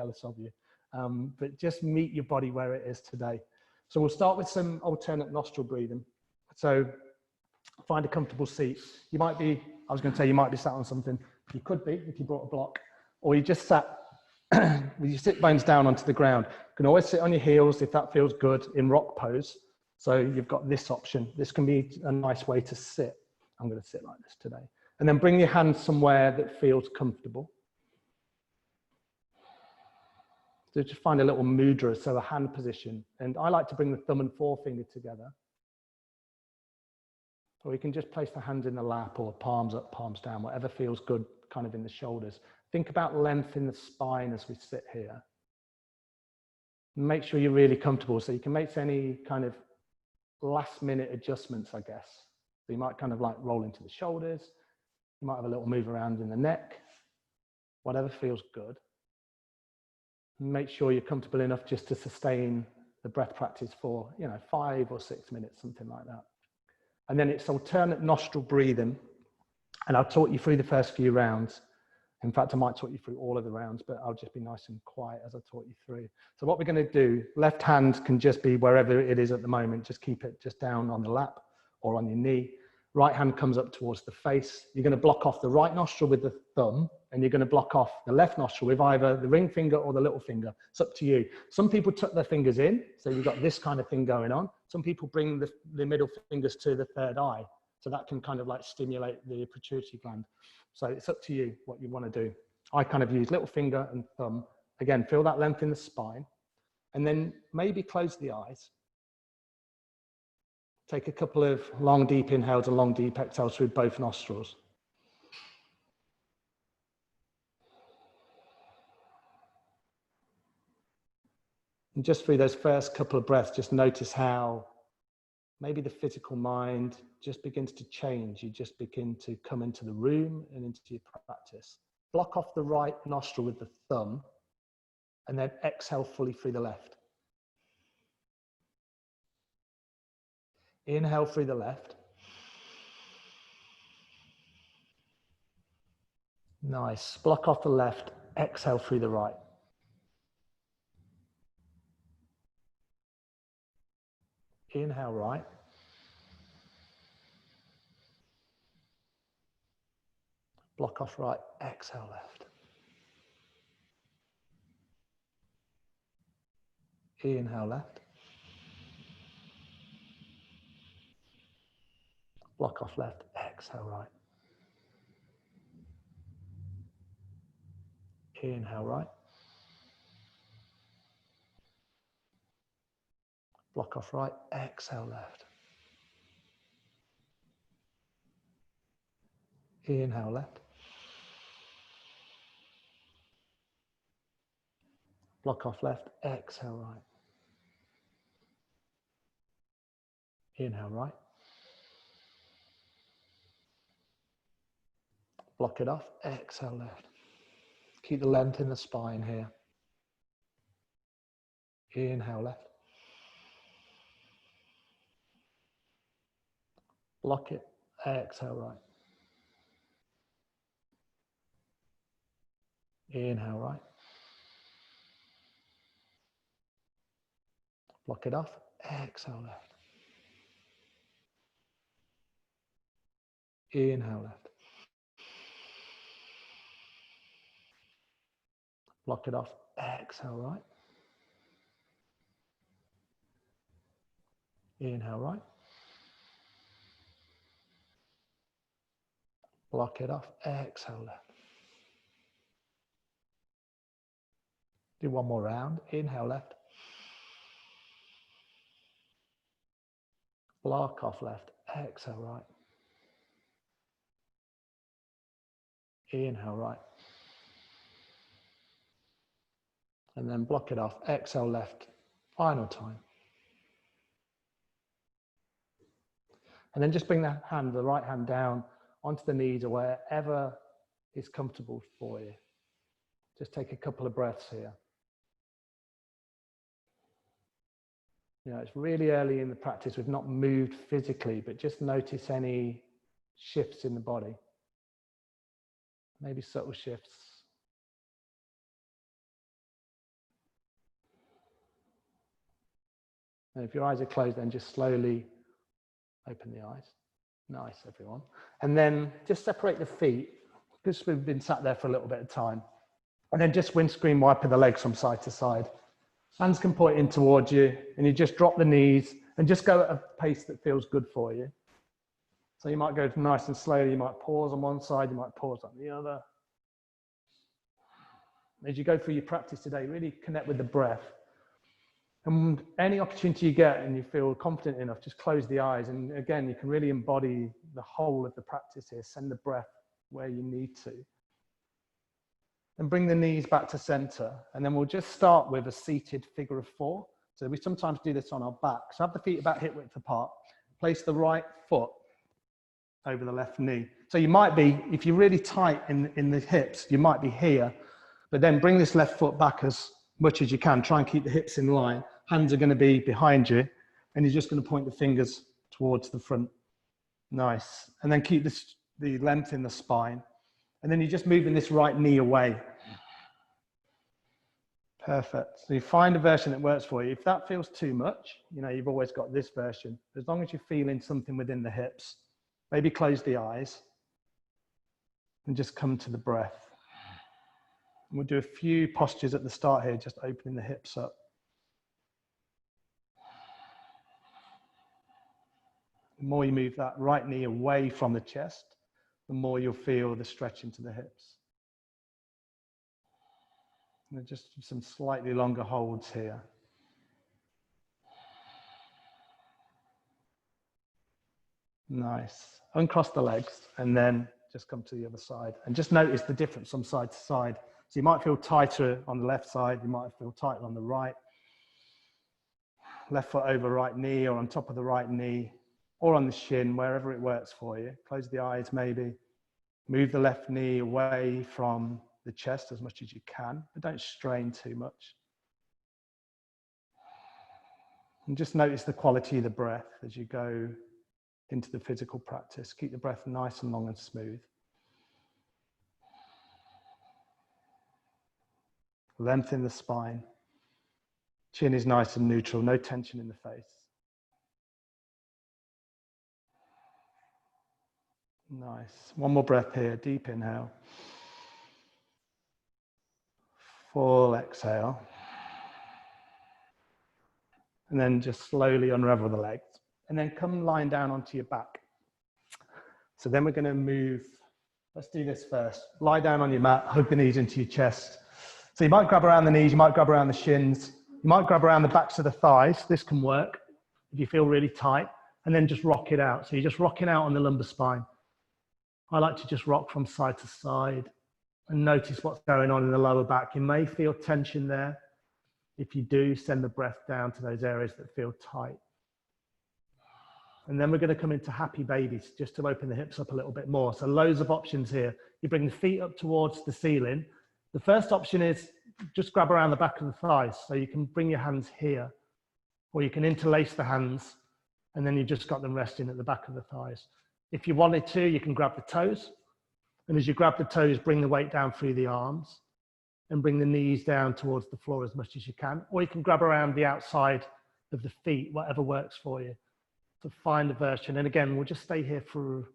jealous of you. But just meet your body where it is today. So we'll start with some alternate nostril breathing. So find a comfortable seat. You might be, I was going to say you might be sat on something. You could be if you brought a block, or you just sat with your sit bones down onto the ground. You can always sit on your heels if that feels good in rock pose. So you've got this option. This can be a nice way to sit. I'm going to sit like this today. And then bring your hands somewhere that feels comfortable. So just find a little mudra, so a hand position. And I like to bring the thumb and forefinger together. Or you can just place the hands in the lap or palms up, palms down, whatever feels good kind of in the shoulders. Think about length in the spine as we sit here. Make sure you're really comfortable so you can make any kind of last minute adjustments, I guess. So you might kind of like roll into the shoulders. You might have a little move around in the neck, whatever feels good. Make sure you're comfortable enough just to sustain the breath practice for, 5 or 6 minutes, something like that. And then it's alternate nostril breathing. And I'll talk you through the first few rounds. In fact, I might talk you through all of the rounds, but I'll just be nice and quiet as I talk you through. So what we're going to do, left hand can just be wherever it is at the moment. Just keep it just down on the lap or on your knee. Right hand comes up towards the face. You're going to block off the right nostril with the thumb, and you're going to block off the left nostril with either the ring finger or the little finger. It's up to you. Some people tuck their fingers in, so you've got this kind of thing going on. Some people bring the middle fingers to the third eye, so that can kind of like stimulate the pituitary gland. So it's up to you what you want to do. I kind of use little finger and thumb. Again, feel that length in the spine, and then maybe close the eyes. Take a couple of long, deep inhales and long, deep exhales through both nostrils. And just through those first couple of breaths, just notice how maybe the physical mind just begins to change. You just begin to come into the room and into your practice. Block off the right nostril with the thumb, and then exhale fully through the left. Inhale through the left. Nice. Block off the left, exhale through the right. Inhale right. Block off right, exhale left. Inhale left. Block off left, exhale right. Inhale right. Block off right, exhale left. Inhale left. Block off left, exhale right. Inhale right. Block it off, exhale left. Keep the length in the spine here. Inhale left. Block it, exhale right. Inhale right. Block it off, exhale left. Inhale left. Block it off, exhale right. Inhale right. Block it off, exhale left. Do one more round. Inhale left. Block off left, exhale right. Inhale right. And then block it off, exhale left, final time. And then just bring the right hand down onto the knees or wherever is comfortable for you. Just take a couple of breaths here. It's really early in the practice. We've not moved physically, but just notice any shifts in the body. Maybe subtle shifts. And if your eyes are closed, then just slowly open the eyes. Nice, everyone. And then just separate the feet, because we've been sat there for a little bit of time. And then just windscreen wiper the legs from side to side. Hands can point in towards you, and you just drop the knees and just go at a pace that feels good for you. So you might go nice and slowly. You might pause on one side, you might pause on the other. As you go through your practice today, really connect with the breath. And any opportunity you get and you feel confident enough, just close the eyes. And again, you can really embody the whole of the practice here. Send the breath where you need to. And bring the knees back to center. And then we'll just start with a seated figure of four. So we sometimes do this on our back. So have the feet about hip width apart. Place the right foot over the left knee. So you might be, if you're really tight in the hips, you might be here. But then bring this left foot back as much as you can. Try and keep the hips in line. Hands are going to be behind you. And you're just going to point the fingers towards the front. Nice. And then keep the length in the spine. And then you're just moving this right knee away. Perfect. So you find a version that works for you. If that feels too much, you know, you've always got this version. As long as you're feeling something within the hips, maybe close the eyes and just come to the breath. And we'll do a few postures at the start here, just opening the hips up. The more you move that right knee away from the chest, the more you'll feel the stretch into the hips. And just some slightly longer holds here. Nice. Uncross the legs and then just come to the other side. And just notice the difference from side to side. So you might feel tighter on the left side, you might feel tighter on the right. Left foot over right knee or on top of the right knee or on the shin, wherever it works for you. Close the eyes maybe. Move the left knee away from the chest as much as you can, but don't strain too much. And just notice the quality of the breath as you go into the physical practice. Keep the breath nice and long and smooth. Lengthen the spine. Chin is nice and neutral, no tension in the face. Nice. One more breath here, deep inhale. Full exhale. And then just slowly unravel the legs. And then come lying down onto your back. So then we're going to move. Let's do this first. Lie down on your mat, hug the knees into your chest. So you might grab around the knees, you might grab around the shins, you might grab around the backs of the thighs. This can work if you feel really tight. And then just rock it out. So you're just rocking out on the lumbar spine. I like to just rock from side to side and notice what's going on in the lower back. You may feel tension there. If you do, send the breath down to those areas that feel tight. And then we're going to come into happy babies, just to open the hips up a little bit more. So loads of options here. You bring the feet up towards the ceiling. The first option is just grab around the back of the thighs. So you can bring your hands here, or you can interlace the hands, and then you've just got them resting at the back of the thighs. If you wanted to, you can grab the toes. And as you grab the toes, bring the weight down through the arms and bring the knees down towards the floor as much as you can. Or you can grab around the outside of the feet, whatever works for you, to find a version. And again, we'll just stay here for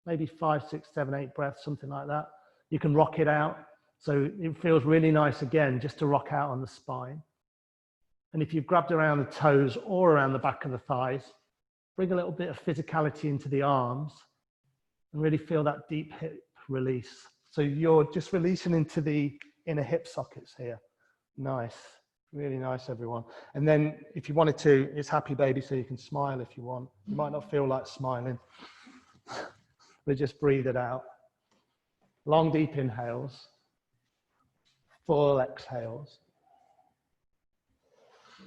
maybe 5, 6, 7, 8 breaths, something like that. You can rock it out. So it feels really nice again, just to rock out on the spine. And if you've grabbed around the toes or around the back of the thighs, bring a little bit of physicality into the arms and really feel that deep hip release. So you're just releasing into the inner hip sockets here. Nice, really nice, everyone. And then if you wanted to, it's happy baby, so you can smile if you want. You might not feel like smiling, but just breathe it out. Long, deep inhales, full exhales.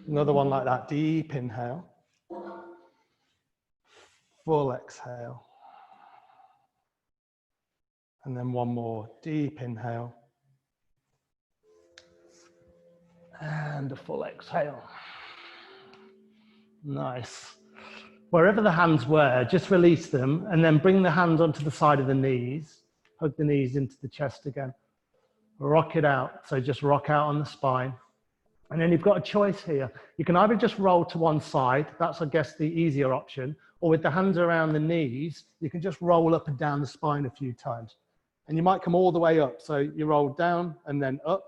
Another one like that, deep inhale, full exhale. And then one more, deep inhale. And a full exhale. Nice. Wherever the hands were, just release them and then bring the hands onto the side of the knees. Hug the knees into the chest again. Rock it out. So just rock out on the spine. And then you've got a choice here. You can either just roll to one side, that's, I guess, the easier option, or with the hands around the knees, you can just roll up and down the spine a few times. And you might come all the way up. So you roll down and then up,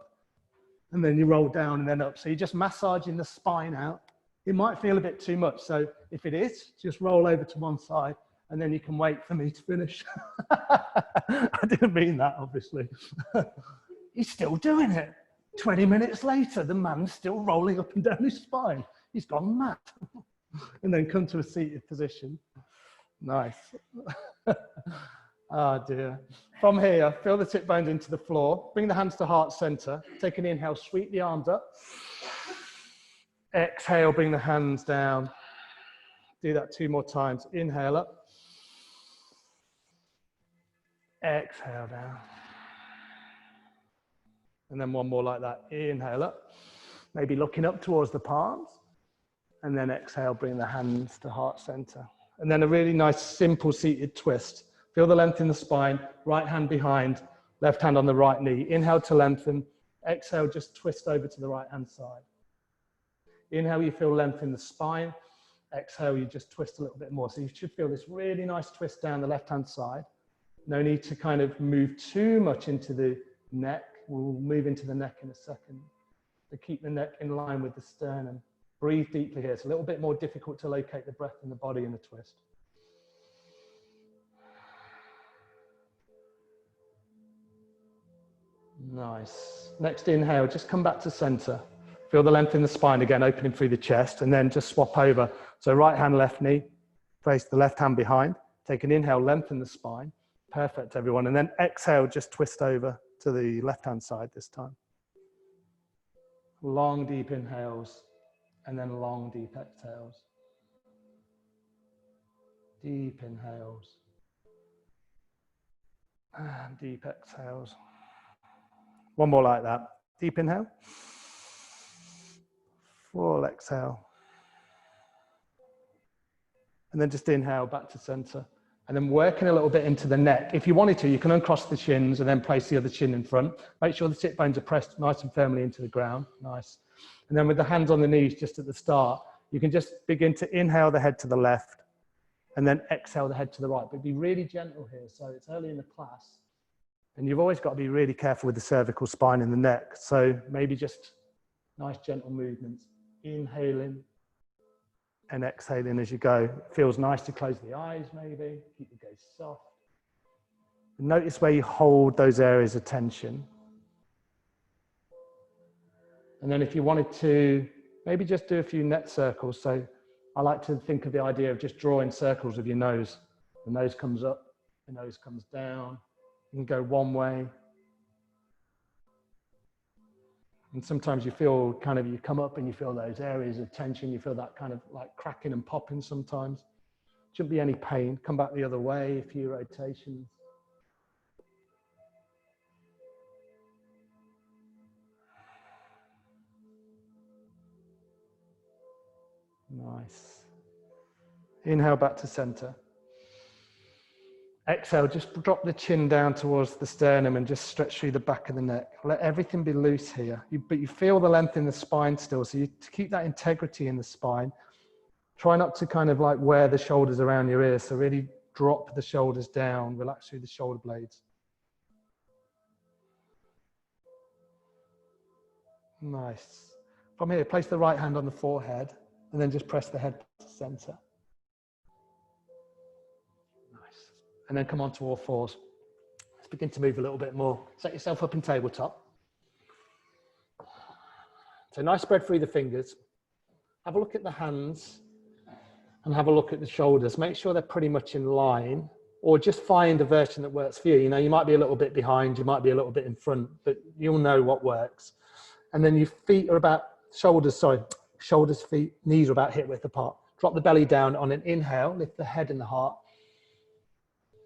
and then you roll down and then up. So you're just massaging the spine out. It might feel a bit too much. So if it is, just roll over to one side, and then you can wait for me to finish. I didn't mean that, obviously. He's still doing it. 20 minutes later, the man's still rolling up and down his spine. He's gone mad. And then come to a seated position. Nice. Oh dear. From here, feel the sit bones into the floor. Bring the hands to heart center. Take an inhale, sweep the arms up. Exhale, bring the hands down. Do that 2 more times. Inhale up. Exhale down. And then 1 more like that. Inhale up. Maybe looking up towards the palms. And then exhale, bring the hands to heart center. And then a really nice, simple seated twist. Feel the length in the spine, right hand behind, left hand on the right knee. Inhale to lengthen. Exhale, just twist over to the right hand side. Inhale, you feel length in the spine. Exhale, you just twist a little bit more. So you should feel this really nice twist down the left hand side. No need to kind of move too much into the neck. We'll move into the neck in a second. To keep the neck in line with the sternum. Breathe deeply here. It's a little bit more difficult to locate the breath in the body in the twist. Nice. Next inhale, just come back to center. Feel the length in the spine again, opening through the chest, and then just swap over. So right hand, left knee, place the left hand behind. Take an inhale, lengthen the spine. Perfect, everyone. And then exhale, just twist over to the left hand side this time. Long, deep inhales, and then long, deep exhales. Deep inhales, and deep exhales. 1 more like that. Deep inhale. Full exhale. And then just inhale back to center. And then working a little bit into the neck. If you wanted to, you can uncross the shins and then place the other chin in front. Make sure the sit bones are pressed nice and firmly into the ground. Nice. And then with the hands on the knees just at the start, you can just begin to inhale the head to the left and then exhale the head to the right. But be really gentle here. So it's early in the class. And you've always got to be really careful with the cervical spine and the neck. So maybe just nice gentle movements. Inhaling and exhaling as you go. It feels nice to close the eyes maybe. Keep the gaze soft. And notice where you hold those areas of tension. And then if you wanted to, maybe just do a few neck circles. So I like to think of the idea of just drawing circles with your nose. The nose comes up, the nose comes down. You can go one way. And sometimes you feel kind of, you come up and you feel those areas of tension. You feel that kind of like cracking and popping sometimes. Shouldn't be any pain. Come back the other way, a few rotations. Nice. Inhale back to center. Exhale, just drop the chin down towards the sternum and just stretch through the back of the neck. Let everything be loose here. But you feel the length in the spine still. So to keep that integrity in the spine, try not to kind of like wear the shoulders around your ears. So really drop the shoulders down, relax through the shoulder blades. Nice. From here, place the right hand on the forehead and then just press the head to center. And then come on to all fours. Let's begin to move a little bit more. Set yourself up in tabletop. So nice spread through the fingers. Have a look at the hands and have a look at the shoulders. Make sure they're pretty much in line, or just find a version that works for you. You know, you might be a little bit behind, you might be a little bit in front, but you'll know what works. And then your feet are about, shoulders, feet, knees are about hip width apart. Drop the belly down on an inhale, lift the head and the heart.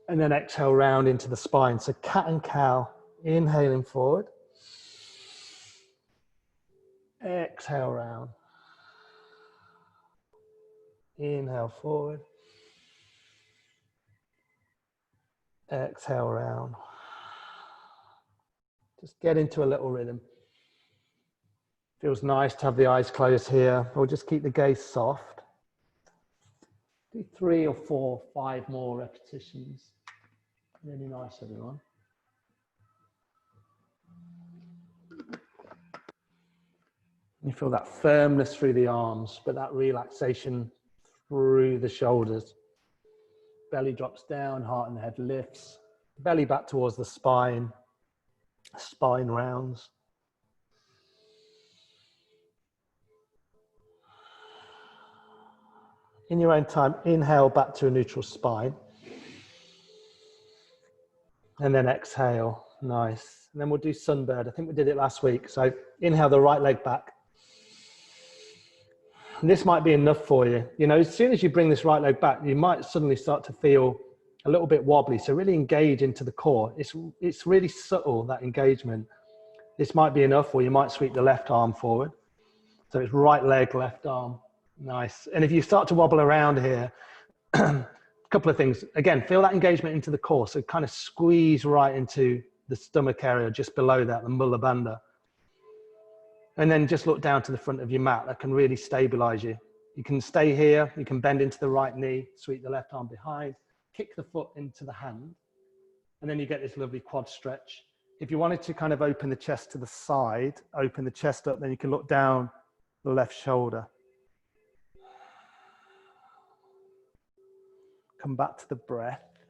And then exhale round into the spine. So cat and cow, inhaling forward. Exhale round. Inhale forward. Exhale round. Just get into a little rhythm. Feels nice to have the eyes closed here. We'll just keep the gaze soft. Do 3 or 4, 5 more repetitions. Really nice, everyone. You feel that firmness through the arms, but that relaxation through the shoulders. Belly drops down, heart and head lifts. Belly back towards the spine. Spine rounds. In your own time, inhale back to a neutral spine. And then exhale. Nice. And then we'll do sunbird. I think we did it last week. So inhale the right leg back. And this might be enough for you. You know, as soon as you bring this right leg back, you might suddenly start to feel a little bit wobbly. So really engage into the core. It's really subtle, that engagement. This might be enough, or you might sweep the left arm forward. So it's right leg, left arm. Nice. And if you start to wobble around here, a couple of things. Again, feel that engagement into the core. So kind of squeeze right into the stomach area, just below that, the mulla bandha. And then just look down to the front of your mat. That can really stabilize you. You can stay here. You can bend into the right knee, sweep the left arm behind, kick the foot into the hand. And then you get this lovely quad stretch. If you wanted to kind of open the chest to the side, open the chest up, then you can look down the left shoulder. Come back to the breath.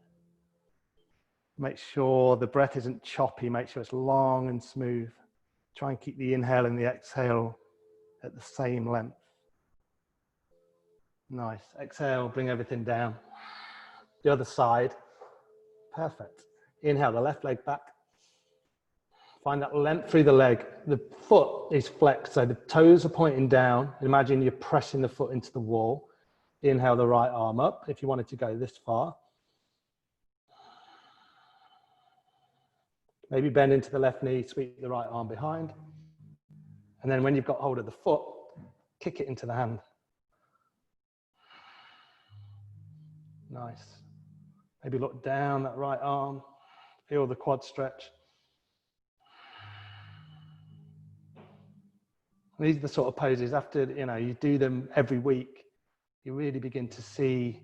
Make sure the breath isn't choppy. Make sure it's long and smooth. Try and keep the inhale and the exhale at the same length. Nice. Exhale, bring everything down. The other side. Perfect. Inhale the left leg back. Find that length through the leg. The foot is flexed, so the toes are pointing down. Imagine you're pressing the foot into the wall. Inhale the right arm up if you wanted to go this far. Maybe bend into the left knee, sweep the right arm behind. And then when you've got hold of the foot, kick it into the hand. Nice. Maybe look down that right arm, feel the quad stretch. These are the sort of poses after, you do them every week, you really begin to see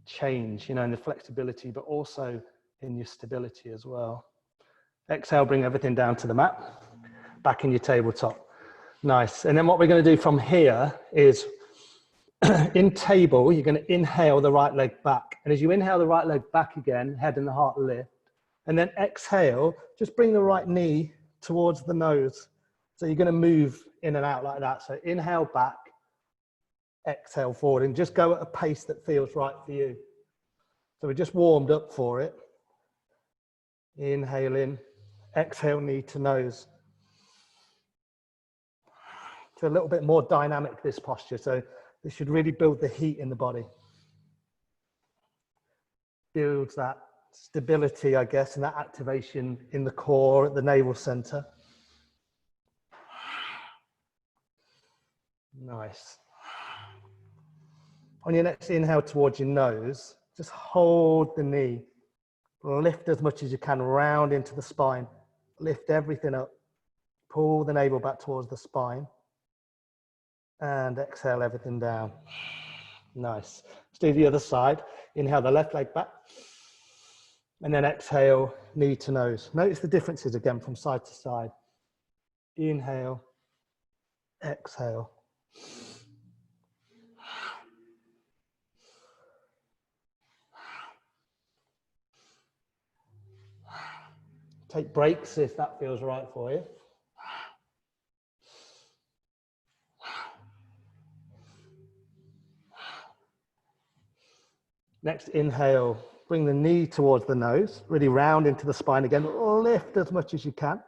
change, in the flexibility, but also in your stability as well. Exhale, bring everything down to the mat, back in your tabletop. Nice. And then what we're going to do from here is in table, you're going to inhale the right leg back. And as you inhale the right leg back again, head and the heart lift. And then exhale, just bring the right knee towards the nose. So you're going to move in and out like that. So inhale back, exhale forward, and just go at a pace that feels right for you. So we're just warmed up for it. Inhale in, exhale knee to nose. So a little bit more dynamic, this posture. So this should really build the heat in the body. Builds that stability, I guess, and that activation in the core at the navel center. Nice. On your next inhale towards your nose, just hold the knee. Lift as much as you can, round into the spine. Lift everything up. Pull the navel back towards the spine. And exhale everything down. Nice. Let's do the other side. Inhale the left leg back. And then exhale, knee to nose. Notice the differences again from side to side. Inhale, exhale. Take breaks if that feels right for you. Next, inhale, bring the knee towards the nose, really round into the spine again. Lift as much as you can.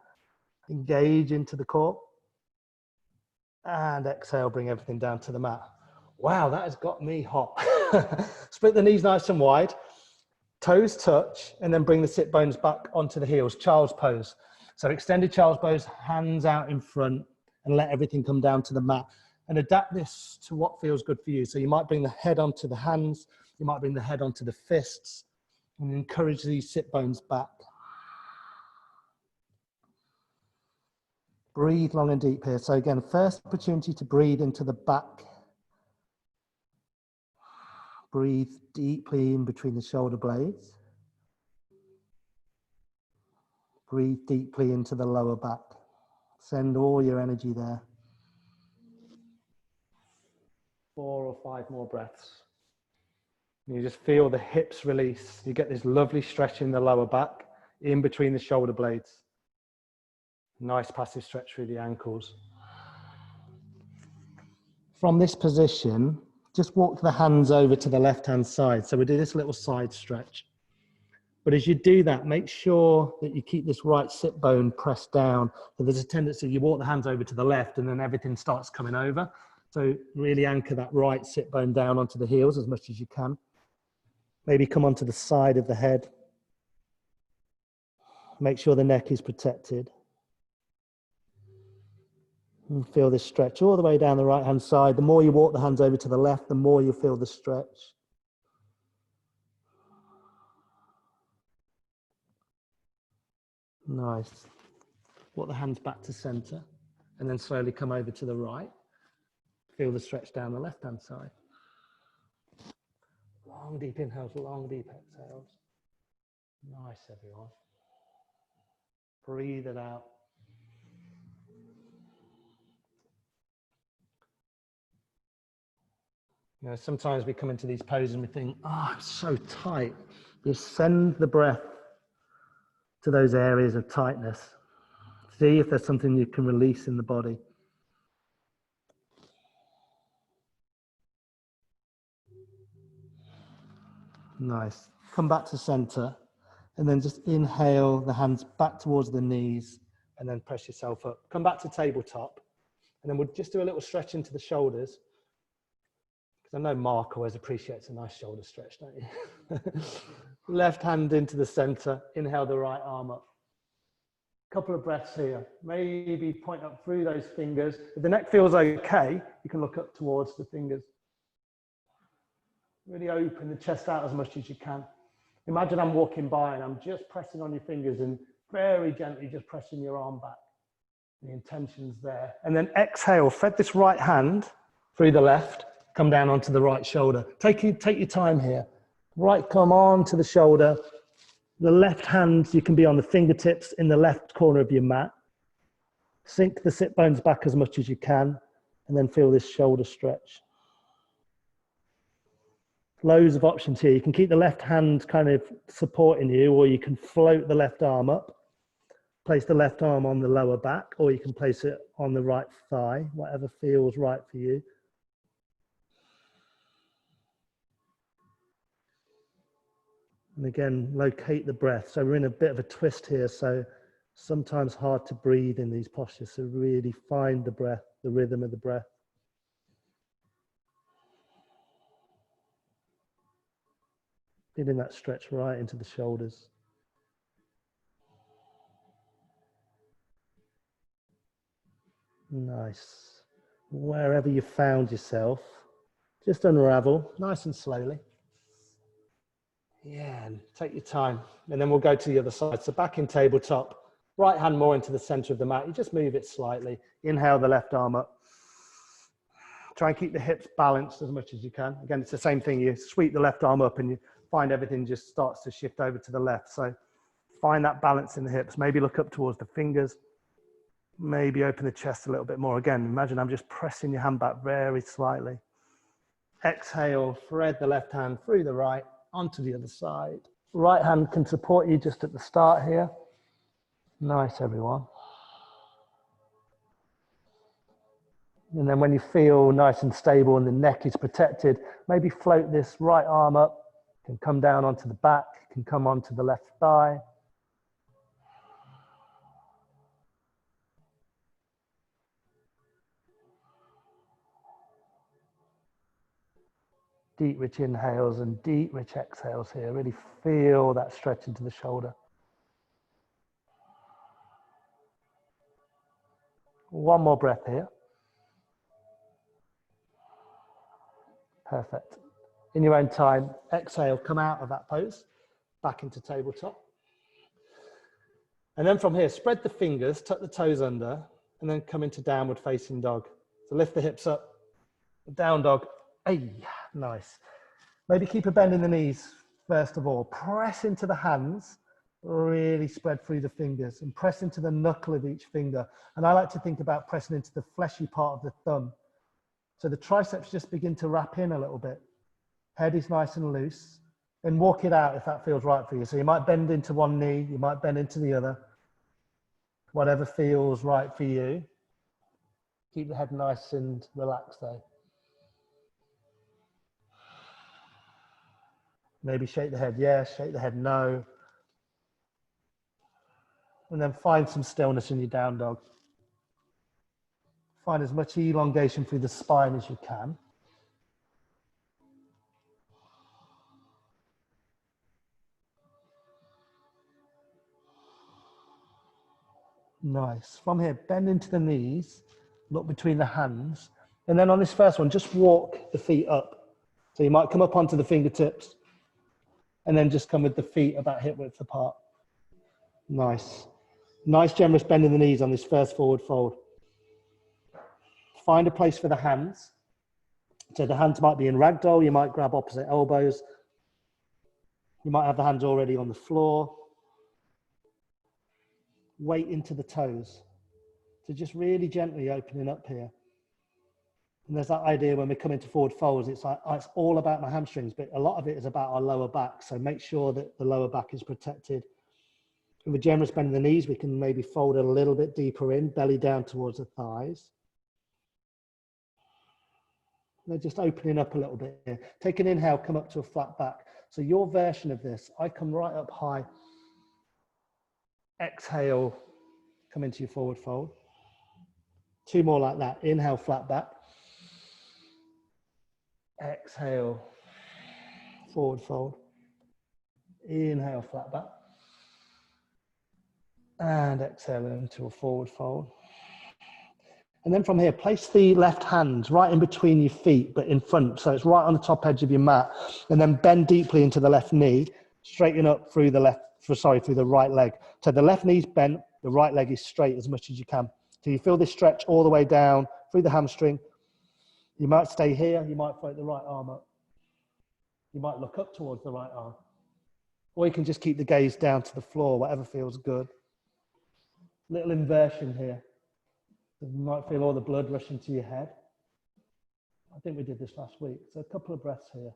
Engage into the core. And exhale, bring everything down to the mat. Wow, that has got me hot. Split the knees nice and wide. Toes touch, and then bring the sit bones back onto the heels, child's pose. So extended child's pose, hands out in front, and let everything come down to the mat. And adapt this to what feels good for you. So you might bring the head onto the hands, you might bring the head onto the fists, and encourage these sit bones back. Breathe long and deep here. So again, first opportunity to breathe into the back. Breathe deeply in between the shoulder blades. Breathe deeply into the lower back. Send all your energy there. 4 or 5 more breaths. You just feel the hips release. You get this lovely stretch in the lower back, in between the shoulder blades. Nice passive stretch through the ankles. From this position, just walk the hands over to the left-hand side. So we do this little side stretch. But as you do that, make sure that you keep this right sit bone pressed down. So there's a tendency you walk the hands over to the left and then everything starts coming over. So really anchor that right sit bone down onto the heels as much as you can. Maybe come onto the side of the head. Make sure the neck is protected. And feel this stretch all the way down the right-hand side. The more you walk the hands over to the left, the more you feel the stretch. Nice. Walk the hands back to center and then slowly come over to the right. Feel the stretch down the left-hand side. Long, deep inhales, long, deep exhales. Nice, everyone. Breathe it out. You know, sometimes we come into these poses and we think, oh, I'm so tight. Just send the breath to those areas of tightness. See if there's something you can release in the body. Nice. Come back to center and then just inhale the hands back towards the knees and then press yourself up. Come back to tabletop and then we'll just do a little stretch into the shoulders. Because I know Mark always appreciates a nice shoulder stretch, don't you? Left hand into the center, inhale the right arm up. Couple of breaths here. Maybe point up through those fingers. If the neck feels okay, you can look up towards the fingers. Really open the chest out as much as you can. Imagine I'm walking by and I'm just pressing on your fingers and very gently just pressing your arm back. The intention's there. And then exhale, thread this right hand through the left, come down onto the right shoulder. Take your time here. Right, come on to the shoulder. The left hand, you can be on the fingertips in the left corner of your mat. Sink the sit bones back as much as you can, and then feel this shoulder stretch. Loads of options here. You can keep the left hand kind of supporting you, or you can float the left arm up, place the left arm on the lower back, or you can place it on the right thigh, whatever feels right for you. And again, locate the breath. So we're in a bit of a twist here, so sometimes hard to breathe in these postures. So really find the breath, the rhythm of the breath. Feeling that stretch right into the shoulders. Nice. Wherever you found yourself, just unravel nice and slowly. Yeah, and take your time. And then we'll go to the other side. So back in tabletop, right hand more into the center of the mat. You just move it slightly. Inhale the left arm up. Try and keep the hips balanced as much as you can. Again, it's the same thing. You sweep the left arm up and you find everything just starts to shift over to the left. So find that balance in the hips. Maybe look up towards the fingers. Maybe open the chest a little bit more. Again, imagine I'm just pressing your hand back very slightly. Exhale, thread the left hand through the right onto the other side. Right hand can support you just at the start here. Nice, everyone. And then when you feel nice and stable and the neck is protected, maybe float this right arm up, can come down onto the back, can come onto the left thigh. Deep, rich inhales and deep, rich exhales here. Really feel that stretch into the shoulder. One more breath here. Perfect. In your own time, exhale, come out of that pose, back into tabletop. And then from here, spread the fingers, tuck the toes under, and then come into downward facing dog. So lift the hips up, down dog. Hey, nice. Maybe keep a bend in the knees first of all. Press into the hands, really spread through the fingers, and press into the knuckle of each finger. And I like to think about pressing into the fleshy part of the thumb. So the triceps just begin to wrap in a little bit. Head is nice and loose. And walk it out if that feels right for you. So you might bend into one knee, you might bend into the other. Whatever feels right for you. Keep the head nice and relaxed though. Maybe shake the head yes, shake the head no. And then find some stillness in your down dog. Find as much elongation through the spine as you can. Nice. From here, bend into the knees, look between the hands. And then on this first one, just walk the feet up. So you might come up onto the fingertips and then just come with the feet about hip width apart. Nice. Nice generous bend in the knees on this first forward fold. Find a place for the hands. So the hands might be in ragdoll, you might grab opposite elbows. You might have the hands already on the floor. Weight into the toes. So just really gently opening up here. And there's that idea when we come into forward folds, it's like, oh, it's all about my hamstrings, but a lot of it is about our lower back. So make sure that the lower back is protected. With a generous bend in the knees, we can maybe fold it a little bit deeper in, belly down towards the thighs. They're just opening up a little bit here. Take an inhale, come up to a flat back. So your version of this, I come right up high. Exhale, come into your forward fold. Two more like that. Inhale, flat back. Exhale, forward fold. Inhale, flat back. And exhale into a forward fold. And then from here, place the left hand right in between your feet, but in front. So it's right on the top edge of your mat. And then bend deeply into the left knee, straighten up through the through the right leg. So the left knee's bent, the right leg is straight as much as you can. So you feel this stretch all the way down through the hamstring. You might stay here, you might float the right arm up. You might look up towards the right arm. Or you can just keep the gaze down to the floor, whatever feels good. Little inversion here. You might feel all the blood rushing to your head. I think we did this last week. So a couple of breaths here.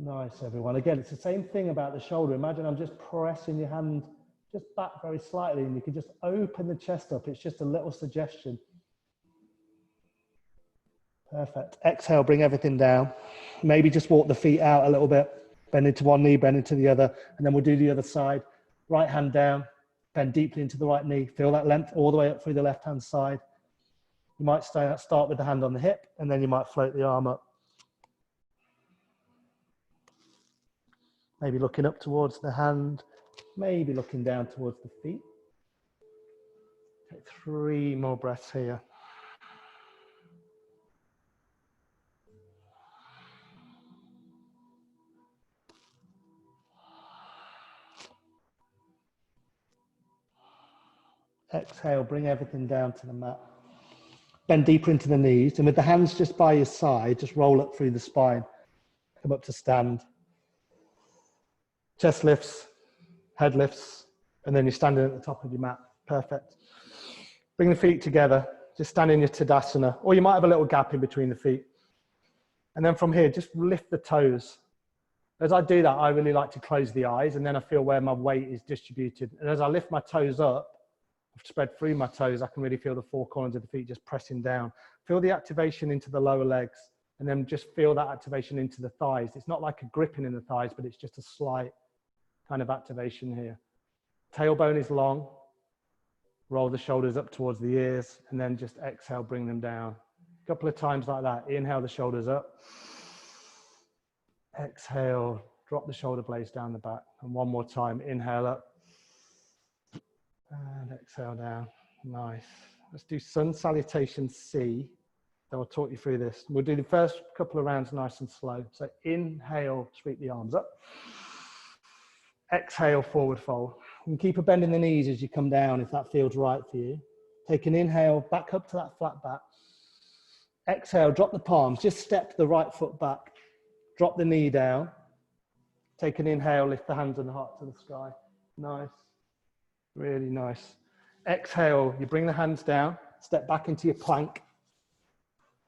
Nice, everyone. Again, it's the same thing about the shoulder. Imagine I'm just pressing your hand just back very slightly, and you can just open the chest up. It's just a little suggestion. Perfect. Exhale, bring everything down. Maybe just walk the feet out a little bit. Bend into one knee, bend into the other, and then we'll do the other side. Right hand down. Bend deeply into the right knee. Feel that length all the way up through the left hand side. You might start with the hand on the hip, and then you might float the arm up. Maybe looking up towards the hand, maybe looking down towards the feet. Take 3 more breaths here. Exhale, bring everything down to the mat. Bend deeper into the knees, and with the hands just by your side, just roll up through the spine. Come up to stand. Chest lifts, head lifts, and then you're standing at the top of your mat. Perfect. Bring the feet together. Just stand in your Tadasana, or you might have a little gap in between the feet. And then from here, just lift the toes. As I do that, I really like to close the eyes, and then I feel where my weight is distributed. And as I lift my toes up, spread through my toes, I can really feel the 4 corners of the feet just pressing down. Feel the activation into the lower legs, and then just feel that activation into the thighs. It's not like a gripping in the thighs, but it's just a slight kind of activation here. Tailbone is long. Roll the shoulders up towards the ears, and then just exhale, bring them down. A couple of times like that. Inhale the shoulders up. Exhale, drop the shoulder blades down the back. And one more time, inhale up. And exhale down. Nice. Let's do sun salutation C. Then we'll talk you through this. We'll do the first couple of rounds nice and slow. So inhale, sweep the arms up. Exhale, forward fold. You can keep a bend in the knees as you come down if that feels right for you. Take an inhale, back up to that flat back. Exhale, drop the palms, just step the right foot back. Drop the knee down. Take an inhale, lift the hands and the heart to the sky. Nice, really nice. Exhale, you bring the hands down, step back into your plank.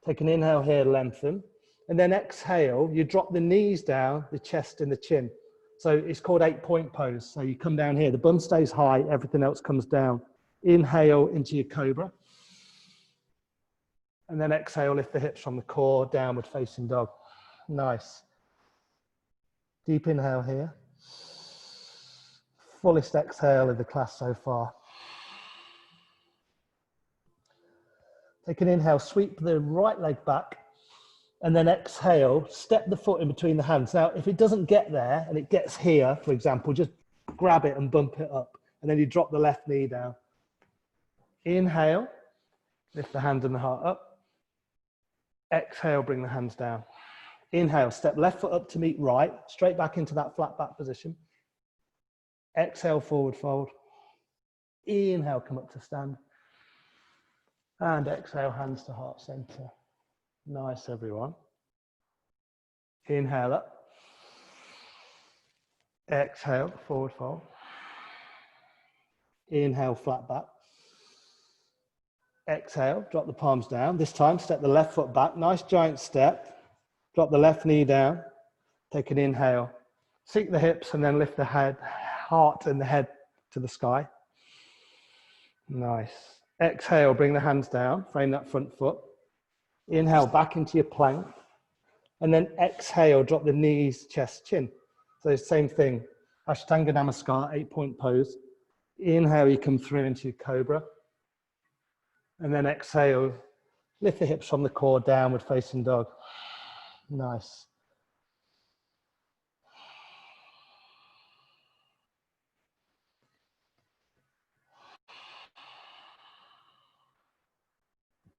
Take an inhale here, lengthen. And then exhale, you drop the knees down, the chest and the chin. So it's called 8-point pose. So you come down here, the bum stays high, everything else comes down. Inhale into your cobra. And then exhale, lift the hips from the core, downward facing dog. Nice. Deep inhale here. Fullest exhale of the class so far. Take an inhale, sweep the right leg back. And then exhale, step the foot in between the hands. Now, if it doesn't get there and it gets here, for example, just grab it and bump it up. And then you drop the left knee down. Inhale, lift the hand and the heart up. Exhale, bring the hands down. Inhale, step left foot up to meet right, straight back into that flat back position. Exhale, forward fold. Inhale, come up to stand. And exhale, hands to heart center. Nice, everyone. Inhale up. Exhale, forward fold. Inhale, flat back. Exhale, drop the palms down. This time, step the left foot back. Nice giant step. Drop the left knee down. Take an inhale. Sink the hips and then lift the head, heart and the head to the sky. Nice. Exhale, bring the hands down. Frame that front foot. Inhale, back into your plank. And then exhale, drop the knees, chest, chin. So same thing. Ashtanga Namaskar, 8-point pose. Inhale, you come through into your cobra. And then exhale, lift the hips from the core, downward facing dog. Nice.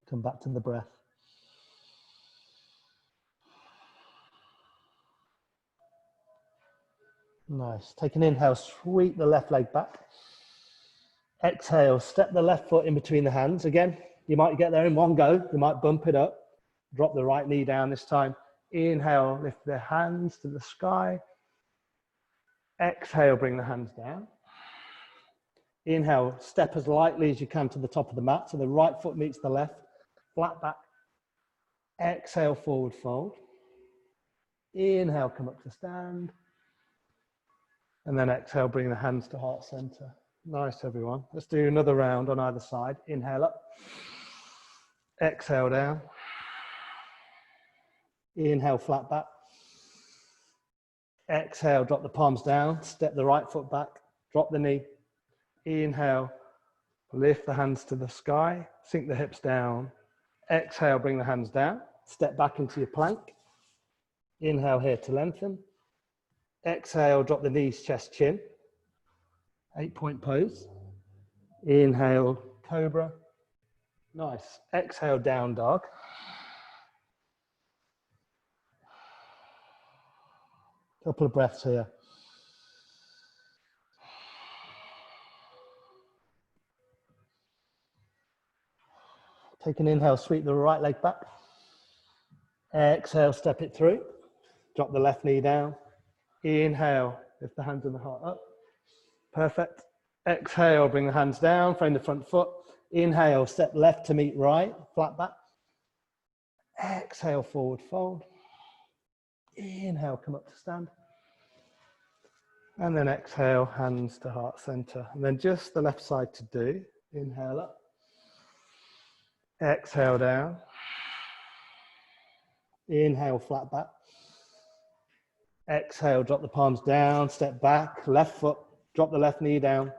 Come back to the breath. Nice. Take an inhale, sweep the left leg back. Exhale, step the left foot in between the hands. Again, you might get there in one go. You might bump it up. Drop the right knee down this time. Inhale, lift the hands to the sky. Exhale, bring the hands down. Inhale, step as lightly as you can to the top of the mat. So the right foot meets the left. Flat back. Exhale, forward fold. Inhale, come up to stand. And then exhale, bring the hands to heart center. Nice, everyone. Let's do another round on either side. Inhale up. Exhale down. Inhale, flat back. Exhale, drop the palms down. Step the right foot back. Drop the knee. Inhale, lift the hands to the sky. Sink the hips down. Exhale, bring the hands down. Step back into your plank. Inhale here to lengthen. Exhale, drop the knees, chest, chin. 8-point pose. Inhale, cobra. Nice. Exhale, down dog. Couple of breaths here. Take an inhale, sweep the right leg back. Exhale, step it through. Drop the left knee down. Inhale, lift the hands and the heart up. Perfect. Exhale, bring the hands down, frame the front foot. Inhale, step left to meet right, flat back. Exhale, forward fold. Inhale, come up to stand. And then exhale, hands to heart center. And then just the left side to do. Inhale up. Exhale down. Inhale, flat back. Exhale, drop the palms down, step back, left foot, drop the left knee down.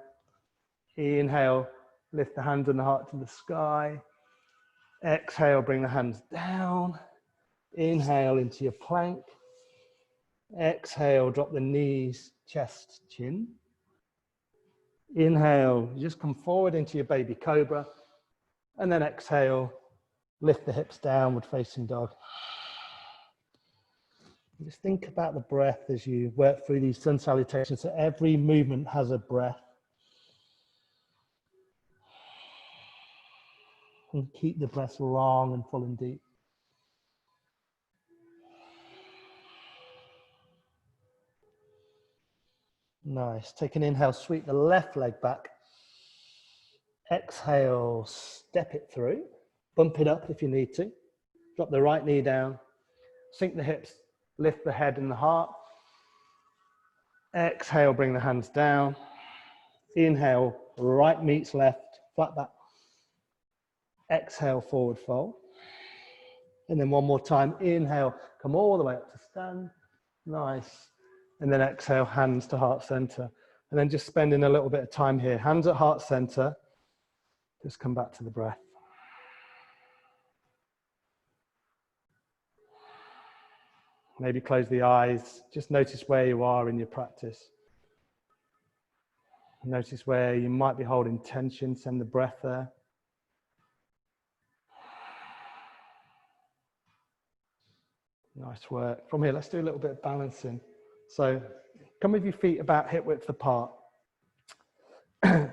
Inhale, lift the hands and the heart to the sky. Exhale, bring the hands down. Inhale into your plank. Exhale, drop the knees, chest, chin. Inhale, just come forward into your baby cobra. And then exhale, lift the hips downward facing dog. Just think about the breath as you work through these sun salutations. So every movement has a breath. And keep the breath long and full and deep. Nice. Take an inhale, sweep the left leg back. Exhale, step it through. Bump it up if you need to. Drop the right knee down. Sink the hips, lift the head and the heart. Exhale, bring the hands down. Inhale, right meets left, flat back. Exhale, forward fold. And then one more time, inhale, come all the way up to stand. Nice. And then exhale, hands to heart center. And then just spending a little bit of time here. Hands at heart center. Just come back to the breath. Maybe close the eyes. Just notice where you are in your practice. Notice where you might be holding tension. Send the breath there. Nice work. From here, let's do a little bit of balancing. So come with your feet about hip width apart.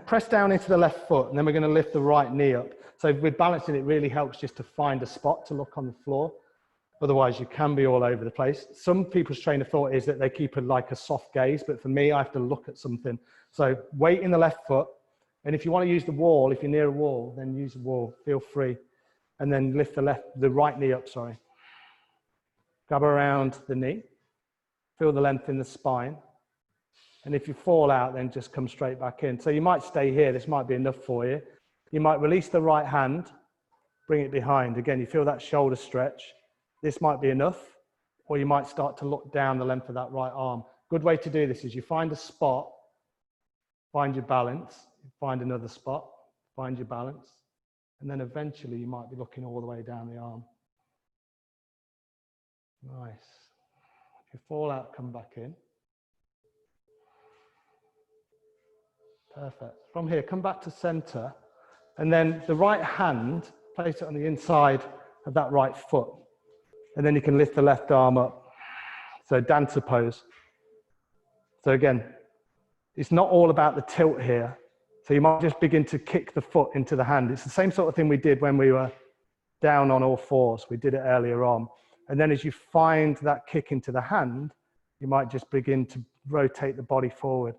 Press down into the left foot, and then we're going to lift the right knee up. So with balancing, it really helps just to find a spot to look on the floor. Otherwise, you can be all over the place. Some people's train of thought is that they keep like a soft gaze, but for me, I have to look at something. So weight in the left foot, and if you want to use the wall, if you're near a wall, then use the wall, feel free. And then lift the right knee up, sorry. Grab around the knee, feel the length in the spine. And if you fall out, then just come straight back in. So you might stay here, this might be enough for you. You might release the right hand, bring it behind. Again, you feel that shoulder stretch. This might be enough, or you might start to look down the length of that right arm. Good way to do this is you find a spot, find your balance, find another spot, find your balance, and then eventually you might be looking all the way down the arm. Nice. If you fall out, come back in. Perfect. From here, come back to center, and then the right hand, place it on the inside of that right foot. And then you can lift the left arm up. So dancer pose. So again, it's not all about the tilt here. So you might just begin to kick the foot into the hand. It's the same sort of thing we did when we were down on all fours. We did it earlier on. And then as you find that kick into the hand, you might just begin to rotate the body forward.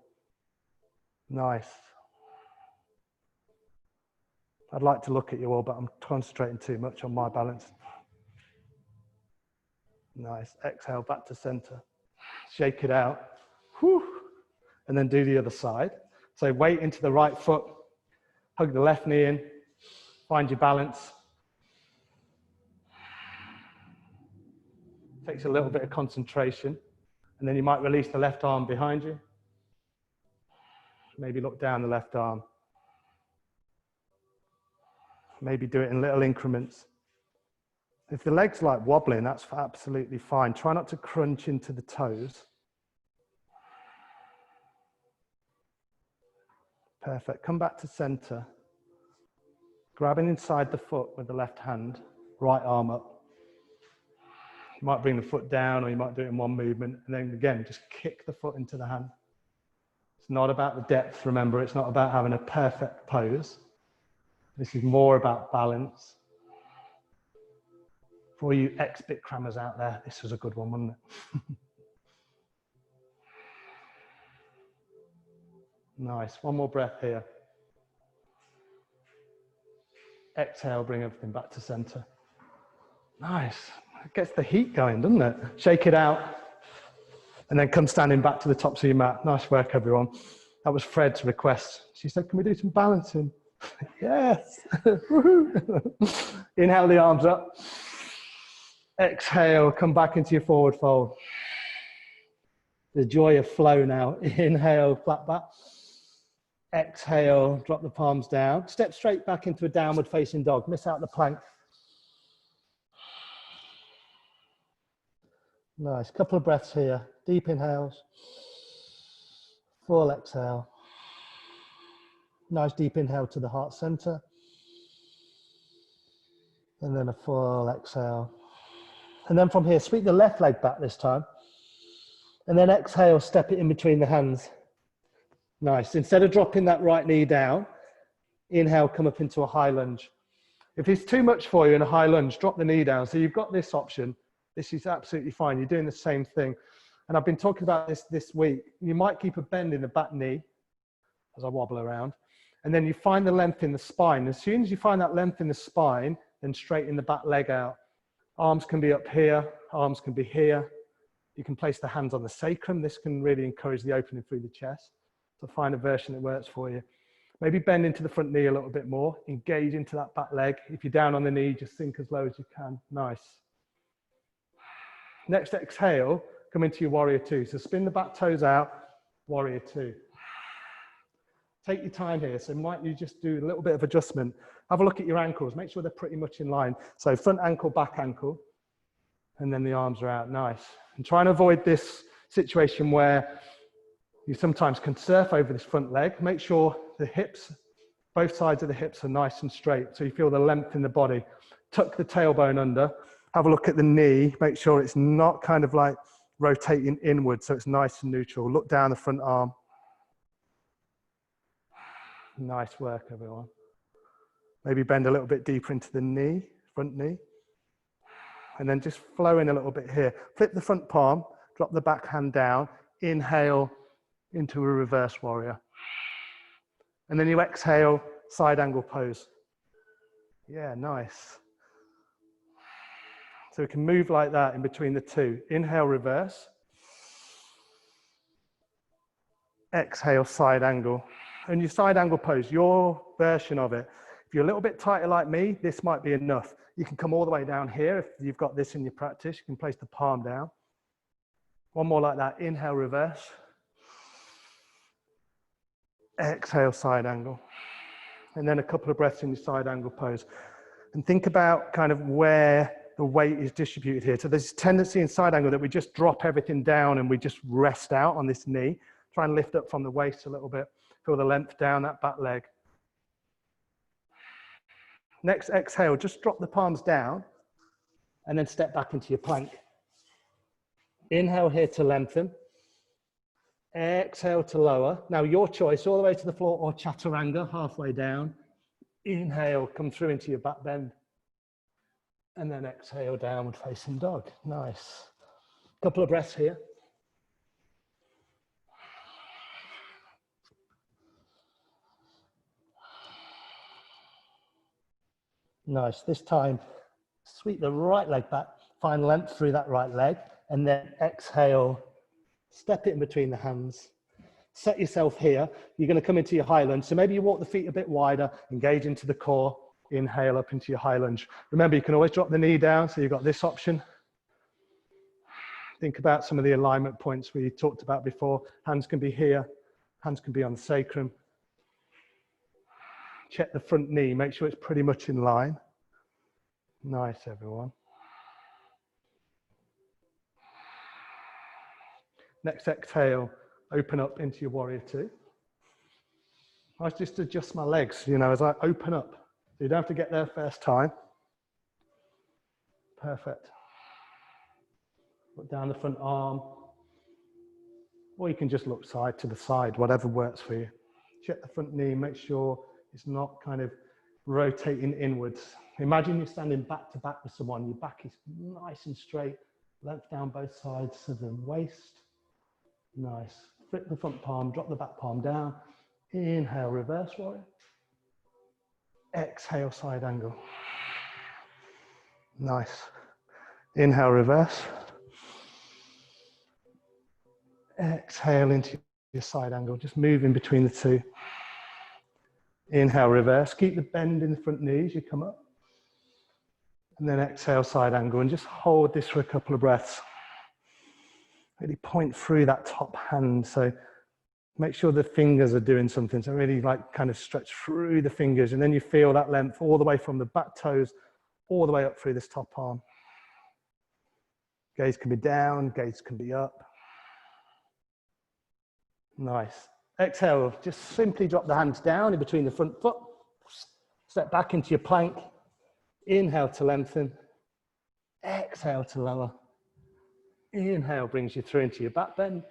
Nice. I'd like to look at you all, but I'm concentrating too much on my balance. Nice. Exhale, back to center. Shake it out. Whew. And then do the other side. So weight into the right foot. Hug the left knee in. Find your balance. Takes a little bit of concentration. And then you might release the left arm behind you. Maybe look down the left arm. Maybe do it in little increments. If the leg's like wobbling, that's absolutely fine. Try not to crunch into the toes. Perfect. Come back to center. Grabbing inside the foot with the left hand, right arm up. You might bring the foot down, or you might do it in one movement. And then again, just kick the foot into the hand. It's not about the depth, remember. It's not about having a perfect pose. This is more about balance. For all you ex-bit crammers out there, this was a good one, wasn't it? Nice. One more breath here. Exhale, bring everything back to center. Nice. It gets the heat going, doesn't it? Shake it out. And then come standing back to the tops of your mat. Nice work, everyone. That was Fred's request. She said, can we do some balancing? Yes. Inhale the arms up. Exhale, come back into your forward fold. The joy of flow now. Inhale, flat back. Exhale, drop the palms down. Step straight back into a downward facing dog. Miss out the plank. Nice. Couple of breaths here. Deep inhales. Full exhale. Nice deep inhale to the heart center. And then a full exhale. And then from here, sweep the left leg back this time. And then exhale, step it in between the hands. Nice. Instead of dropping that right knee down, inhale, come up into a high lunge. If it's too much for you in a high lunge, drop the knee down. So you've got this option. This is absolutely fine. You're doing the same thing. And I've been talking about this week. You might keep a bend in the back knee as I wobble around. And then you find the length in the spine. As soon as you find that length in the spine, then straighten the back leg out. Arms can be up here, arms can be here. You can place the hands on the sacrum. This can really encourage the opening through the chest. So find a version that works for you. Maybe bend into the front knee a little bit more. Engage into that back leg. If you're down on the knee, just sink as low as you can. Nice. Next exhale, come into your warrior two. So spin the back toes out, warrior two. Take your time here. So might you just do a little bit of adjustment. Have a look at your ankles. Make sure they're pretty much in line. So front ankle, back ankle, and then the arms are out. Nice. And try and avoid this situation where you sometimes can surf over this front leg. Make sure the hips, both sides of the hips are nice and straight. So you feel the length in the body. Tuck the tailbone under. Have a look at the knee. Make sure it's not kind of like rotating inward. So it's nice and neutral. Look down the front arm. Nice work, everyone. Maybe bend a little bit deeper into the knee, front knee. And then just flow in a little bit here. Flip the front palm, drop the back hand down, inhale into a reverse warrior. And then you exhale, side angle pose. Yeah, nice. So we can move like that in between the two. Inhale, reverse. Exhale, side angle. And your side angle pose, your version of it. If you're a little bit tighter like me, this might be enough. You can come all the way down here. If you've got this in your practice, you can place the palm down. One more like that. Inhale, reverse. Exhale, side angle. And then a couple of breaths in your side angle pose. And think about kind of where the weight is distributed here. So there's a tendency in side angle that we just drop everything down and we just rest out on this knee. Try and lift up from the waist a little bit. Feel the length down that back leg. Next exhale, just drop the palms down and then step back into your plank. Inhale here to lengthen. Exhale to lower. Now your choice, all the way to the floor or chaturanga, halfway down. Inhale, come through into your back bend. And then exhale, downward facing dog. Nice. Couple of breaths here. Nice. This time, sweep the right leg back, find length through that right leg, and then exhale, step it in between the hands. Set yourself here. You're going to come into your high lunge. So maybe you walk the feet a bit wider, engage into the core, inhale up into your high lunge. Remember, you can always drop the knee down, so you've got this option. Think about some of the alignment points we talked about before. Hands can be here, hands can be on the sacrum. Check the front knee, make sure it's pretty much in line. Nice, everyone. Next exhale, open up into your warrior two. I just adjust my legs, you know, as I open up. So you don't have to get there first time. Perfect. Look down the front arm. Or you can just look side to the side, whatever works for you. Check the front knee, make sure it's not kind of rotating inwards. Imagine you're standing back to back with someone. Your back is nice and straight. Length down both sides of the waist. Nice. Flip the front palm, drop the back palm down. Inhale, reverse warrior. Exhale, side angle. Nice. Inhale, reverse. Exhale into your side angle. Just move in between the two. Inhale, reverse. Keep the bend in the front knees. You come up. And then exhale, side angle. And just hold this for a couple of breaths. Really point through that top hand. So make sure the fingers are doing something. So really like kind of stretch through the fingers. And then you feel that length all the way from the back toes, all the way up through this top arm. Gaze can be down, gaze can be up. Nice. Exhale, just simply drop the hands down in between the front foot. Step back into your plank. Inhale to lengthen. Exhale to lower. Inhale brings you through into your back bend.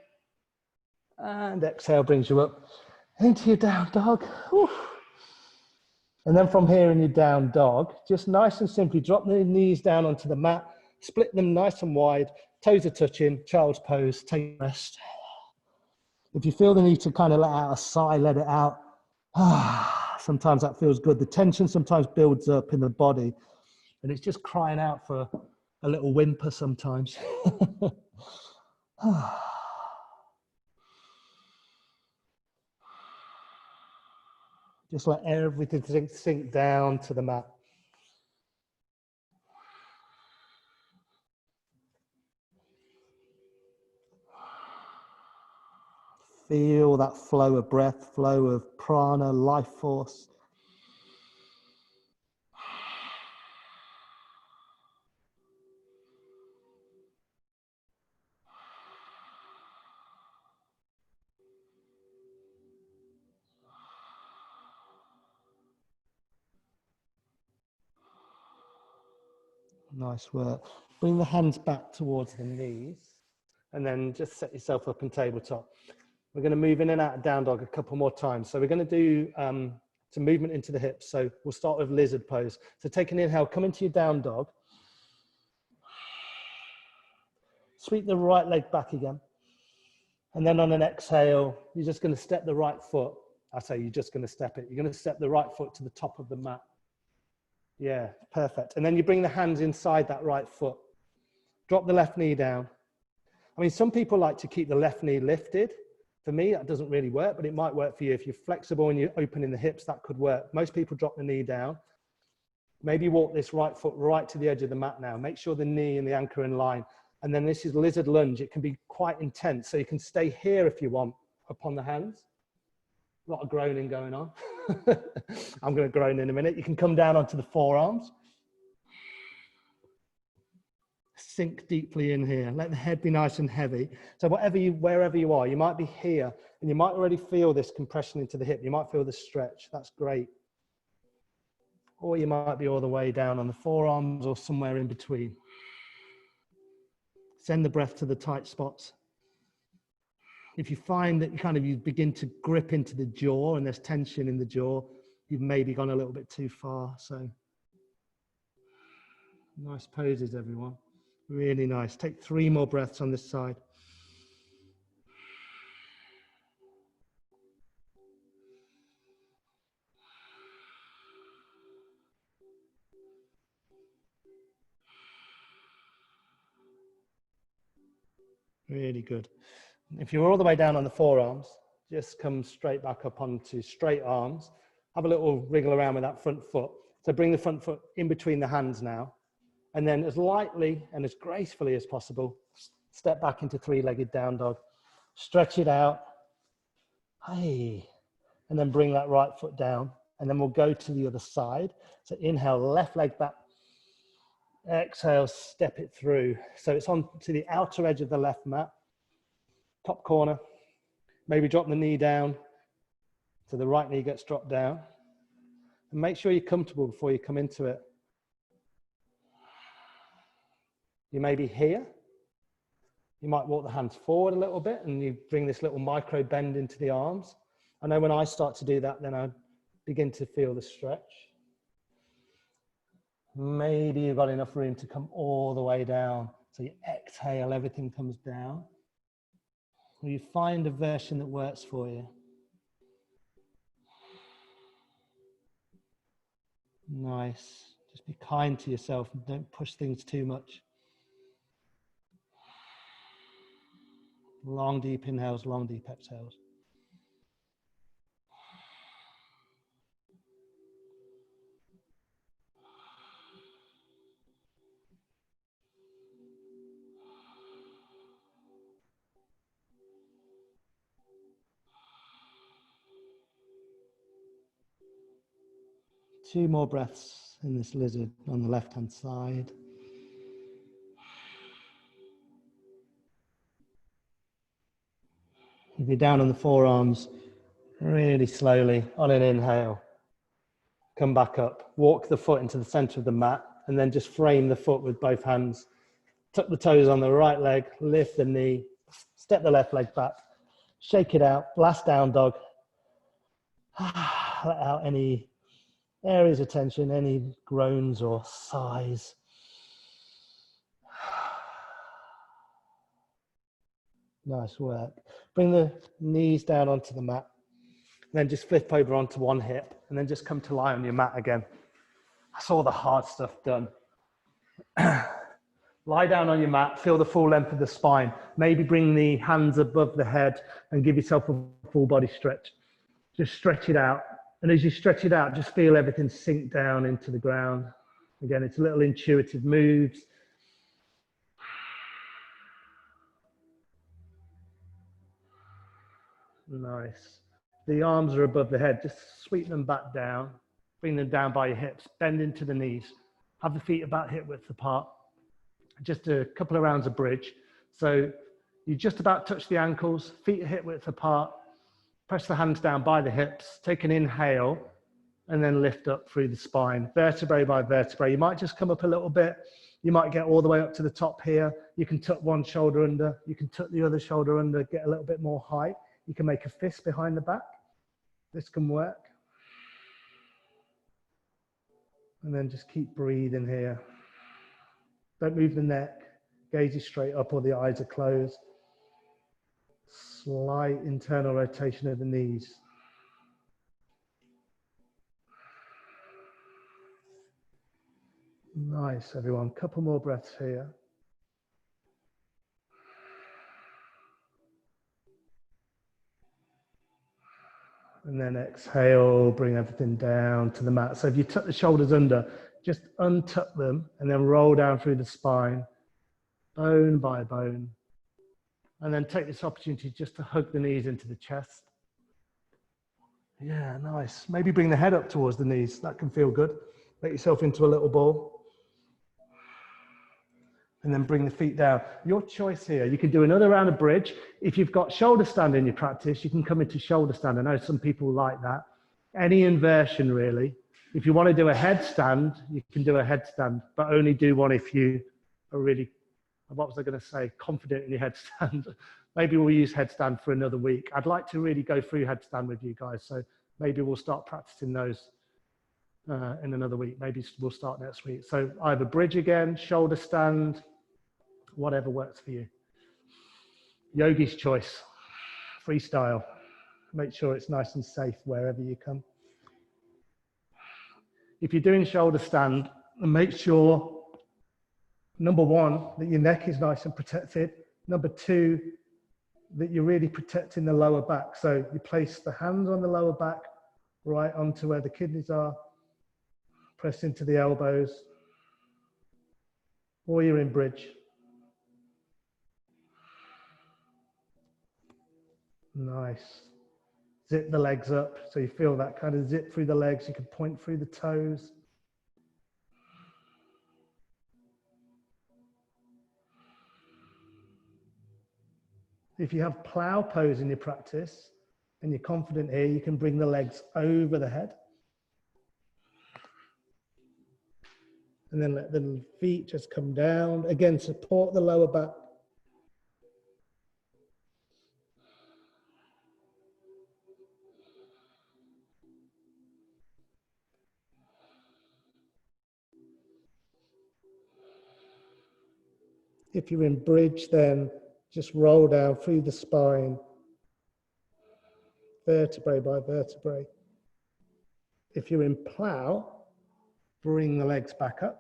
And exhale brings you up into your down dog. Whew. And then from here in your down dog, just nice and simply drop the knees down onto the mat, split them nice and wide, toes are touching, child's pose, take a rest. If you feel the need to kind of let out a sigh, let it out. Sometimes that feels good. The tension sometimes builds up in the body and it's just crying out for a little whimper sometimes. Just let everything sink down to the mat. Feel that flow of breath, flow of prana, life force. Nice work. Bring the hands back towards the knees and then just set yourself up in tabletop. We're going to move in and out of down dog a couple more times. So we're going to do some movement into the hips. So we'll start with lizard pose. So take an inhale, come into your down dog. Sweep the right leg back again. And then on an exhale, you're just going to step the right foot. I say you're just going to step it. You're going to step the right foot to the top of the mat. Yeah, perfect. And then you bring the hands inside that right foot. Drop the left knee down. I mean, some people like to keep the left knee lifted. For me, that doesn't really work, but it might work for you. If you're flexible and you're opening the hips, that could work. Most people drop the knee down. Maybe walk this right foot right to the edge of the mat now. Make sure the knee and the ankle are in line. And then this is lizard lunge. It can be quite intense. So you can stay here if you want, upon the hands. A lot of groaning going on. I'm going to groan in a minute. You can come down onto the forearms. Sink deeply in here. Let the head be nice and heavy. So wherever you are, you might be here and you might already feel this compression into the hip. You might feel the stretch. That's great. Or you might be all the way down on the forearms or somewhere in between. Send the breath to the tight spots. If you find that you begin to grip into the jaw and there's tension in the jaw, you've maybe gone a little bit too far. So nice poses, everyone. Really nice. Take 3 more breaths on this side. Really good. If you're all the way down on the forearms, just come straight back up onto straight arms. Have a little wriggle around with that front foot. So bring the front foot in between the hands now. And then as lightly and as gracefully as possible, step back into 3-legged down dog. Stretch it out. Hey. And then bring that right foot down. And then we'll go to the other side. So inhale, left leg back. Exhale, step it through. So it's on to the outer edge of the left mat. Top corner. Maybe drop the knee down so the right knee gets dropped down. And make sure you're comfortable before you come into it. You may be here. You might walk the hands forward a little bit and you bring this little micro bend into the arms. I know when I start to do that, then I begin to feel the stretch. Maybe you've got enough room to come all the way down. So you exhale, everything comes down. Or you find a version that works for you. Nice. Just be kind to yourself and don't push things too much. Long, deep inhales, long, deep exhales. Two more breaths in this lizard on the left-hand side. If you're down on the forearms, really slowly on an inhale, come back up, walk the foot into the center of the mat, and then just frame the foot with both hands. Tuck the toes on the right leg, lift the knee, step the left leg back, shake it out, last down dog. Let out any areas of tension, any groans or sighs. Nice work. Bring the knees down onto the mat, then just flip over onto one hip, and then just come to lie on your mat again. That's all the hard stuff done. Lie down on your mat, feel the full length of the spine. Maybe bring the hands above the head and give yourself a full body stretch. Just stretch it out. And as you stretch it out, just feel everything sink down into the ground. Again, it's little intuitive moves. Nice. The arms are above the head. Just sweep them back down. Bring them down by your hips. Bend into the knees. Have the feet about hip width apart. Just a couple of rounds of bridge. So you just about touch the ankles, feet are hip width apart. Press the hands down by the hips. Take an inhale and then lift up through the spine, vertebrae by vertebrae. You might just come up a little bit. You might get all the way up to the top here. You can tuck one shoulder under. You can tuck the other shoulder under, get a little bit more height. You can make a fist behind the back. This can work. And then just keep breathing here. Don't move the neck. Gaze is straight up or the eyes are closed. Slight internal rotation of the knees. Nice, everyone. Couple more breaths here. And then exhale, bring everything down to the mat. So if you tuck the shoulders under, just untuck them and then roll down through the spine, bone by bone. And then take this opportunity just to hug the knees into the chest. Yeah, nice. Maybe bring the head up towards the knees. That can feel good. Make yourself into a little ball. And then bring the feet down. Your choice here. You can do another round of bridge. If you've got shoulder stand in your practice, you can come into shoulder stand. I know some people like that. Any inversion, really. If you want to do a headstand, you can do a headstand, but only do one if you are really, what was I going to say, confident in your headstand. Maybe we'll use headstand for another week. I'd like to really go through headstand with you guys, so maybe we'll start practicing those in another week. Maybe we'll start next week. So either bridge again, shoulder stand, whatever works for you. Yogi's choice, freestyle. Make sure it's nice and safe wherever you come. If you're doing shoulder stand, make sure, number one, that your neck is nice and protected. Number two, that you're really protecting the lower back. So you place the hands on the lower back, right onto where the kidneys are, press into the elbows, or you're in bridge. Nice. Zip the legs up so you feel that kind of zip through the legs. You can point through the toes. If you have plow pose in your practice and you're confident here, you can bring the legs over the head. And then let the feet just come down. Again, support the lower back. If you're in bridge, then just roll down through the spine, vertebrae by vertebrae. If you're in plow, bring the legs back up.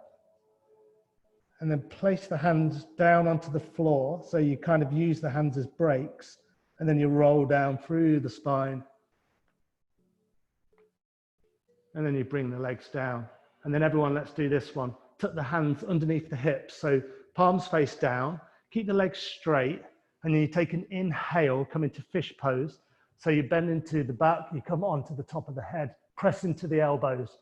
And then place the hands down onto the floor. So you kind of use the hands as brakes. And then you roll down through the spine. And then you bring the legs down. And then everyone, let's do this one. Tuck the hands underneath the hips. So palms face down. Keep the legs straight. And then you take an inhale, come into fish pose. So you bend into the back. You come onto the top of the head. Press into the elbows.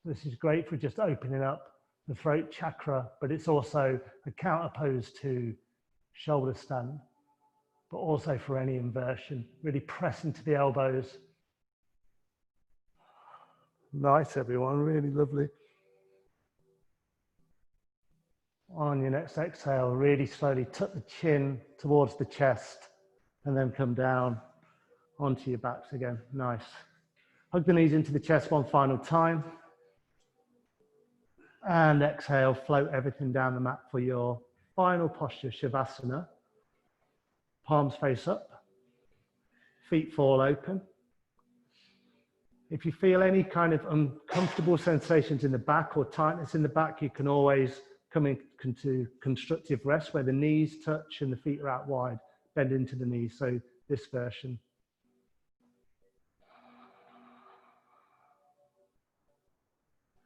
This is great for just opening up the throat chakra, but it's also a counter pose to shoulder stand, but also for any inversion. Really press into the elbows. Nice, everyone, really lovely. On your next exhale, really slowly tuck the chin towards the chest and then come down onto your backs again. Nice. Hug the knees into the chest one final time. And exhale, float everything down the mat for your final posture, Shavasana. Palms face up, feet fall open. If you feel any kind of uncomfortable sensations in the back or tightness in the back, you can always come into constructive rest where the knees touch and the feet are out wide, bend into the knees. So this version.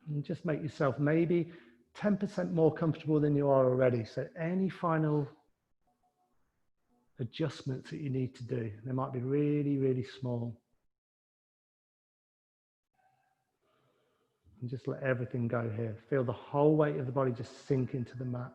And just make yourself maybe 10% more comfortable than you are already. So any final adjustments that you need to do, they might be really, really small. And just let everything go here. Feel the whole weight of the body just sink into the mat.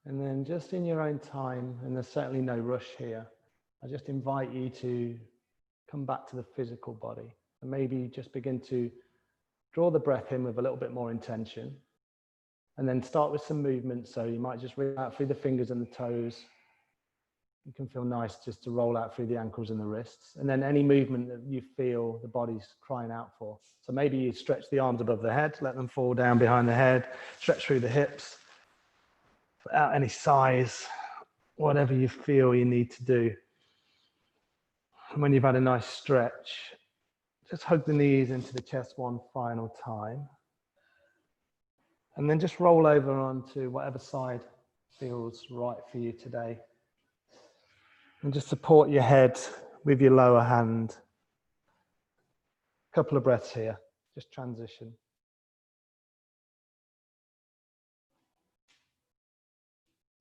And then just in your own time, and there's certainly no rush here, I just invite you to come back to the physical body and maybe just begin to draw the breath in with a little bit more intention, and then start with some movement. So you might just roll out through the fingers and the toes. It can feel nice just to roll out through the ankles and the wrists, and then any movement that you feel the body's crying out for. So maybe you stretch the arms above the head, let them fall down behind the head, stretch through the hips, without any sighs, whatever you feel you need to do. And when you've had a nice stretch, just hug the knees into the chest one final time. And then just roll over onto whatever side feels right for you today. And just support your head with your lower hand. A couple of breaths here, just transition.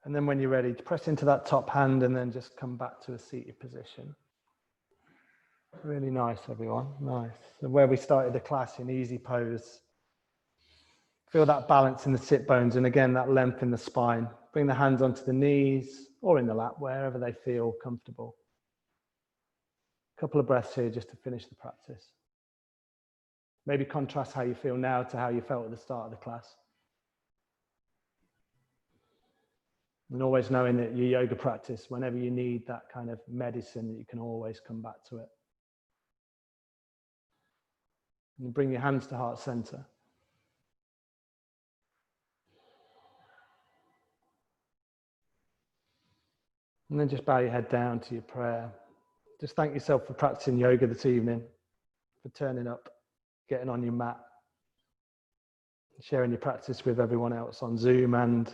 And then when you're ready, press into that top hand and then just come back to a seated position. Really nice, everyone, nice. So where we started the class in easy pose, Feel that balance in the sit bones, and again, that length in the spine. Bring the hands onto the knees or in the lap, wherever they feel comfortable. A couple of breaths here just to finish the practice. Maybe contrast how you feel now to how you felt at the start of the class. And always knowing that your yoga practice, whenever you need that kind of medicine, that you can always come back to it. And bring your hands to heart center. And then just bow your head down to your prayer. Just thank yourself for practicing yoga this evening, for turning up, getting on your mat, sharing your practice with everyone else on Zoom and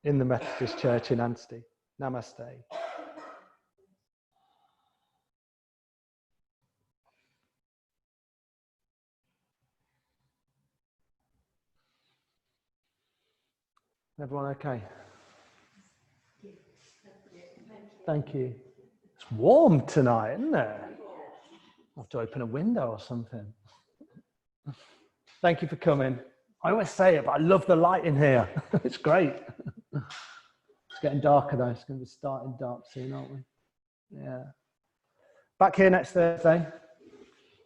in the Methodist Church in Anstey. Namaste. Everyone okay? Thank you. It's warm tonight, isn't it? I'll have to open a window or something. Thank you for coming. I always say it, but I love the light in here. It's great. It's getting darker though. It's going to be starting dark soon, aren't we? Yeah. Back here next Thursday.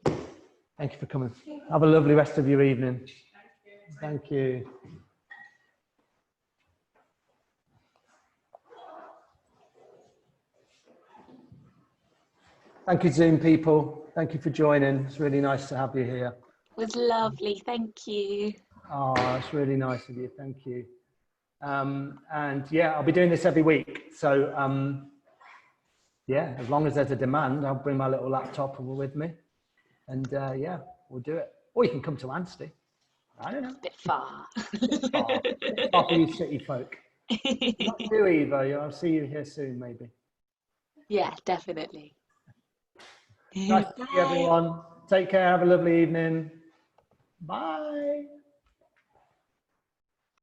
Thank you for coming. Have a lovely rest of your evening. Thank you. Thank you, Zoom people. Thank you for joining. It's really nice to have you here. It was lovely. Thank you. Oh, it's really nice of you. Thank you. And yeah, I'll be doing this every week. So yeah, as long as there's a demand, I'll bring my little laptop with me. And yeah, we'll do it. Or you can come to Anstey. I don't know. A bit far. Bit far for you city folk. Not you either. I'll see you here soon, maybe. Yeah, definitely. Nice to see you, everyone. Take care. Have a lovely evening. Bye.